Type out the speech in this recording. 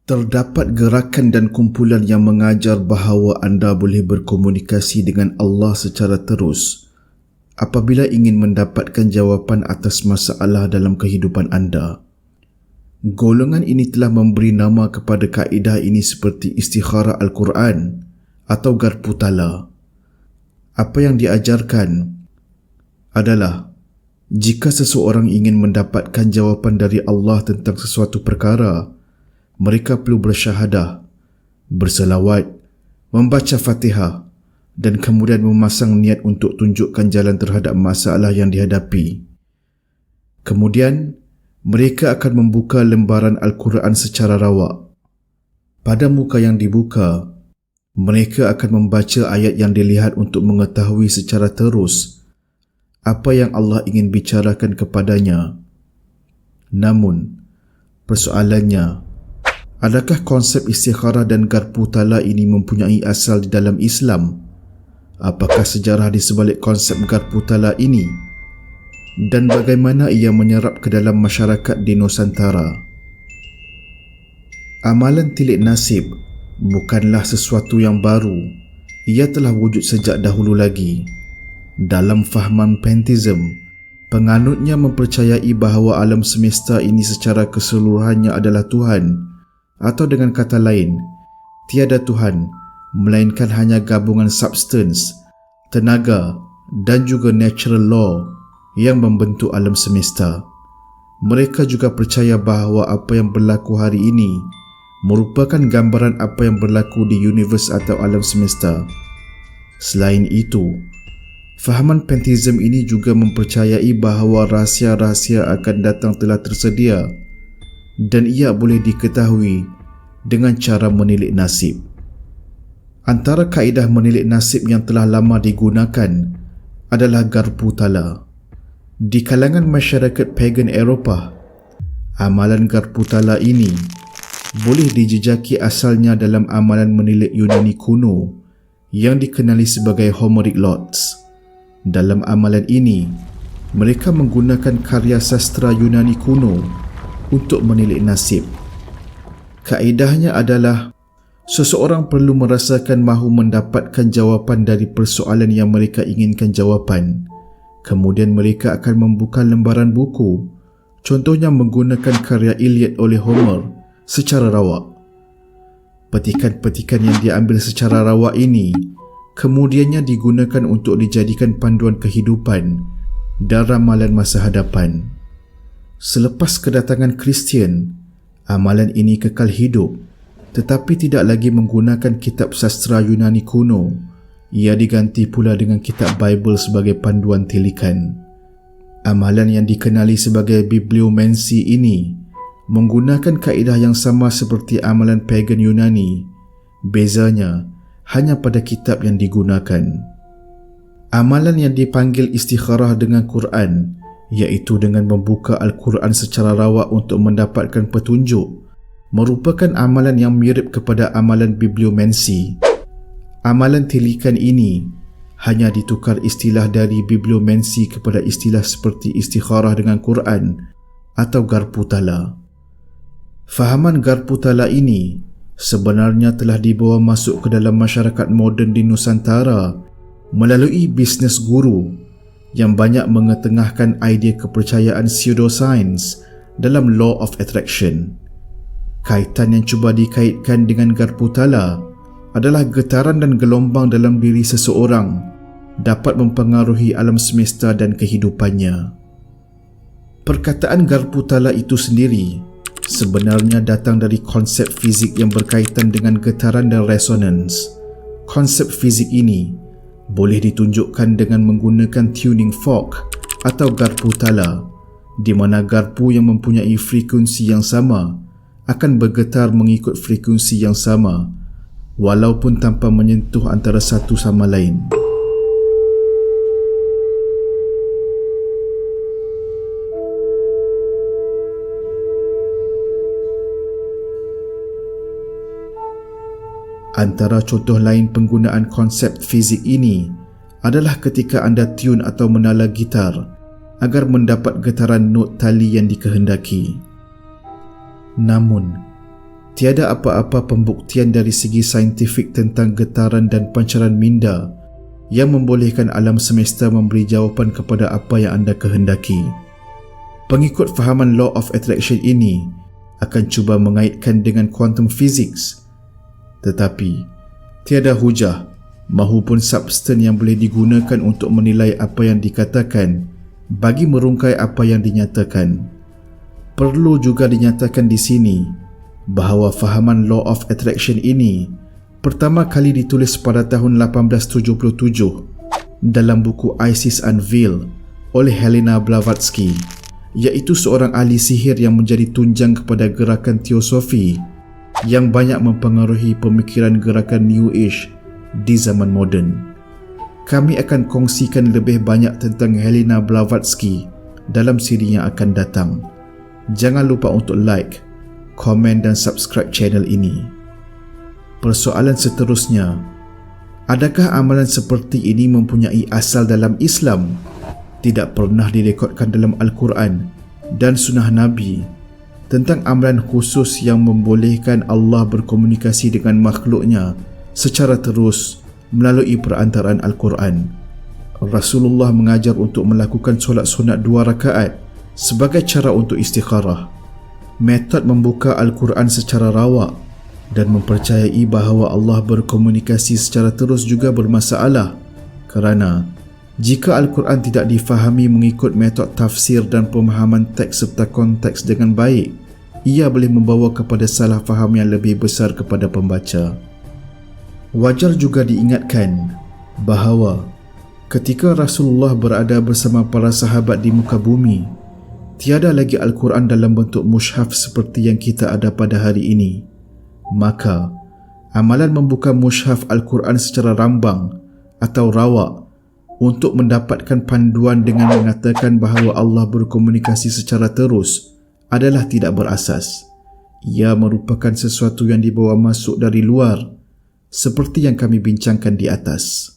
Terdapat gerakan dan kumpulan yang mengajar bahawa anda boleh berkomunikasi dengan Allah secara terus apabila ingin mendapatkan jawapan atas masalah dalam kehidupan anda. Golongan ini telah memberi nama kepada kaedah ini seperti istikharah Al-Quran atau garpu tala. Apa yang diajarkan adalah jika seseorang ingin mendapatkan jawapan dari Allah tentang sesuatu perkara, mereka perlu bersyahadah, berselawat, membaca Fatihah dan kemudian memasang niat untuk tunjukkan jalan terhadap masalah yang dihadapi. Kemudian, mereka akan membuka lembaran Al-Quran secara rawak. Pada muka yang dibuka, mereka akan membaca ayat yang dilihat untuk mengetahui secara terus apa yang Allah ingin bicarakan kepadanya. Namun, persoalannya, adakah konsep istikharah dan garpu tala ini mempunyai asal di dalam Islam? Apakah sejarah di sebalik konsep garpu tala ini? Dan bagaimana ia menyerap ke dalam masyarakat di Nusantara? Amalan tilik nasib bukanlah sesuatu yang baru. Ia telah wujud sejak dahulu lagi. Dalam fahaman pantheism, penganutnya mempercayai bahawa alam semesta ini secara keseluruhannya adalah Tuhan, atau dengan kata lain, tiada Tuhan melainkan hanya gabungan substance, tenaga dan juga natural law yang membentuk alam semesta. Mereka juga percaya bahawa apa yang berlaku hari ini merupakan gambaran apa yang berlaku di universe atau alam semesta. Selain itu, fahaman pantheism ini juga mempercayai bahawa rahsia-rahsia akan datang telah tersedia dan ia boleh diketahui dengan cara menilik nasib. Antara kaedah menilik nasib yang telah lama digunakan adalah garpu tala. Di kalangan masyarakat pagan Eropah, amalan garpu tala ini boleh dijejaki asalnya dalam amalan menilik Yunani kuno yang dikenali sebagai Homeric Lots. Dalam amalan ini, mereka menggunakan karya sastra Yunani kuno untuk menilik nasib. Kaedahnya adalah seseorang perlu merasakan mahu mendapatkan jawapan dari persoalan yang mereka inginkan jawapan. Kemudian mereka akan membuka lembaran buku, contohnya menggunakan karya Iliad oleh Homer secara rawak. Petikan-petikan yang diambil secara rawak ini kemudiannya digunakan untuk dijadikan panduan kehidupan dan ramalan masa hadapan. Selepas kedatangan Kristian, amalan ini kekal hidup tetapi tidak lagi menggunakan kitab sastra Yunani kuno. Ia diganti pula dengan kitab Bible sebagai panduan tilikan. Amalan yang dikenali sebagai bibliomancy ini menggunakan kaedah yang sama seperti amalan pagan Yunani. Bezanya hanya pada kitab yang digunakan. Amalan yang dipanggil istikharah dengan Quran, iaitu dengan membuka Al-Quran secara rawak untuk mendapatkan petunjuk, merupakan amalan yang mirip kepada amalan bibliomancy. Amalan tilikan ini hanya ditukar istilah dari bibliomancy kepada istilah seperti istikharah dengan Quran atau garpu tala. Fahaman garpu tala ini sebenarnya telah dibawa masuk ke dalam masyarakat moden di Nusantara melalui bisnes guru yang banyak mengetengahkan idea kepercayaan pseudoscience dalam law of attraction. Kaitan yang cuba dikaitkan dengan garpu tala adalah getaran dan gelombang dalam diri seseorang dapat mempengaruhi alam semesta dan kehidupannya. Perkataan garpu tala itu sendiri sebenarnya datang dari konsep fizik yang berkaitan dengan getaran dan resonans. Konsep fizik ini boleh ditunjukkan dengan menggunakan tuning fork atau garpu tala, di mana garpu yang mempunyai frekuensi yang sama akan bergetar mengikut frekuensi yang sama walaupun tanpa menyentuh antara satu sama lain. Antara contoh lain penggunaan konsep fizik ini adalah ketika anda tune atau menala gitar agar mendapat getaran not tali yang dikehendaki. Namun, tiada apa-apa pembuktian dari segi saintifik tentang getaran dan pancaran minda yang membolehkan alam semesta memberi jawapan kepada apa yang anda kehendaki. Pengikut fahaman Law of Attraction ini akan cuba mengaitkan dengan quantum physics, tetapi tiada hujah mahupun substan yang boleh digunakan untuk menilai apa yang dikatakan bagi merungkai apa yang dinyatakan. Perlu juga dinyatakan di sini bahawa fahaman Law of Attraction ini pertama kali ditulis pada tahun 1877 dalam buku Isis Unveiled oleh Helena Blavatsky, iaitu seorang ahli sihir yang menjadi tunjang kepada gerakan teosofi yang banyak mempengaruhi pemikiran gerakan New Age di zaman moden. Kami akan kongsikan lebih banyak tentang Helena Blavatsky dalam siri yang akan datang. Jangan lupa untuk like, komen dan subscribe channel ini. Persoalan seterusnya, adakah amalan seperti ini mempunyai asal dalam Islam? Tidak pernah direkodkan dalam Al-Quran dan Sunnah Nabi tentang amalan khusus yang membolehkan Allah berkomunikasi dengan makhluknya secara terus melalui perantaraan Al-Quran. Rasulullah mengajar untuk melakukan solat sunat 2 rakaat sebagai cara untuk istikharah. Metod membuka Al-Quran secara rawak dan mempercayai bahawa Allah berkomunikasi secara terus juga bermasalah, kerana jika Al-Quran tidak difahami mengikut metod tafsir dan pemahaman teks serta konteks dengan baik, ia boleh membawa kepada salah faham yang lebih besar kepada pembaca. Wajar juga diingatkan bahawa ketika Rasulullah berada bersama para sahabat di muka bumi, tiada lagi Al-Quran dalam bentuk mushaf seperti yang kita ada pada hari ini. Maka, amalan membuka mushaf Al-Quran secara rambang atau rawak untuk mendapatkan panduan dengan mengatakan bahawa Allah berkomunikasi secara terus adalah tidak berasas. Ia merupakan sesuatu yang dibawa masuk dari luar, seperti yang kami bincangkan di atas.